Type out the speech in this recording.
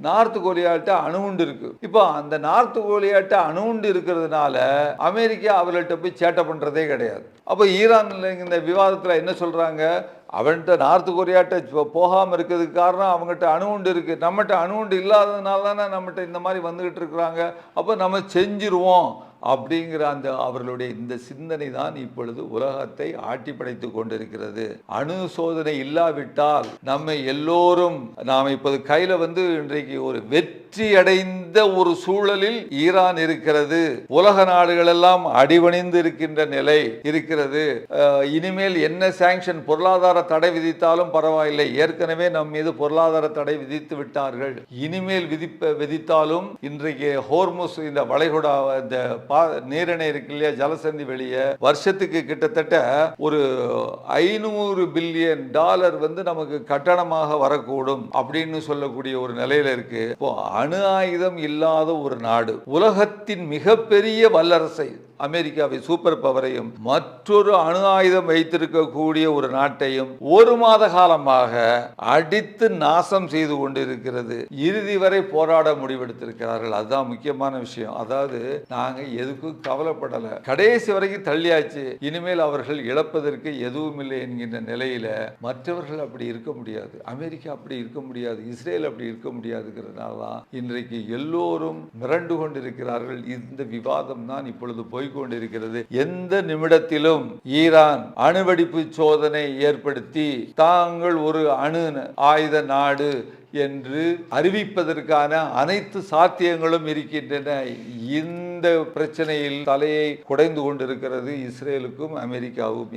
North கொரியாட்ட அணுகுண்டு இருக்கு. இப்போ அந்த நார்த் கொரியாட்ட அணுகுண்டு இருக்கிறதுனால அமெரிக்கா அவர்கள்ட்ட போய் சேட்டை பண்றதே கிடையாது. அப்போ ஈரான்ல இந்த விவாதத்தில் என்ன சொல்றாங்க, அவன்கிட்ட நார்த் கொரியாட்ட போகாமல் இருக்கிறதுக்கு காரணம் அவங்ககிட்ட அணுகுண்டு இருக்கு, நம்மகிட்ட அணுகுண்டு இல்லாததுனால தானே நம்மகிட்ட இந்த மாதிரி வந்துகிட்டு இருக்கிறாங்க, அப்போ நம்ம செஞ்சிருவோம் அப்படிங்கிற அந்த அவர்களுடைய இந்த சிந்தனை தான் இப்பொழுது உலகத்தை ஆட்டி படைத்து கொண்டிருக்கிறது. அணு சோதனை இல்லாவிட்டால் நம்ம எல்லோரும் நாம் இப்போது கையில இன்றைக்கு ஒரு வெற்றி அடைந்த ஒரு சூழலில் ஈரான் இருக்கிறது. உலக நாடுகள் எல்லாம் அடிபணிந்து இருக்கின்ற நிலை இருக்கிறது. இனிமேல் என்ன சாங்ஷன் பொருளாதார தடை விதித்தாலும் பரவாயில்லை, ஏற்கனவே நம் மீது பொருளாதார தடை விதித்து விட்டார்கள், இனிமேல் விதித்தாலும் இன்றைக்கு ஹோர்முஸ் இந்த வளைகுடா இந்த நீரிணை இருக்கு இல்லையா, ஜலசந்தி வெளியே வருஷத்துக்கு கிட்டத்தட்ட ஒரு $500 பில்லியன் நமக்கு கட்டணமாக வரக்கூடும் அப்படின்னு சொல்லக்கூடிய ஒரு நிலையில இருக்கு. இப்போ அணு ஆயுதம் இல்லாத ஒரு நாடு, உலகத்தின் மிகப்பெரிய வல்லரசை அமெரிக்காவை சூப்பர் பவரையும் மற்றொரு அணு ஆயுதம் வைத்திருக்கக்கூடிய ஒரு நாட்டையும் ஒரு மாத காலமாக அடித்து நாசம் செய்து கொண்டிருக்கிறது. இறுதி வரை போராட முடிவெடுத்திருக்கிறார்கள். அதுதான் முக்கியமான விஷயம். அதாவது நாங்க எதுக்கும் கவலைப்படல, கடைசி வரைக்கும் தள்ளியாச்சு, இனிமேல் அவர்கள் இழப்பதற்கு எதுவும் இல்லை என்கின்ற நிலையில மற்றவர்கள் அப்படி இருக்க முடியாது, அமெரிக்கா அப்படி இருக்க முடியாது, இஸ்ரேல் அப்படி இருக்க முடியாதுங்கிறதுனாலதான் இன்றைக்கு எல்லோரும் மிரண்டு கொண்டிருக்கிறார்கள். இந்த விவாதம் தான் இப்பொழுது போய்கொண்டிருக்கிறது. எந்த நிமிடத்திலும் ஈரான் அணுவெடிப்பு சோதனை ஏற்படுத்தி தாங்கள் ஒரு அணு ஆயுத நாடு என்று அறிவிப்பதற்கான அனைத்து சாத்தியங்களும் இருக்கின்றன. இந்த பிரச்சனையில் தலையை குடைந்து கொண்டிருக்கிறது இஸ்ரேலுக்கும் அமெரிக்காவும்.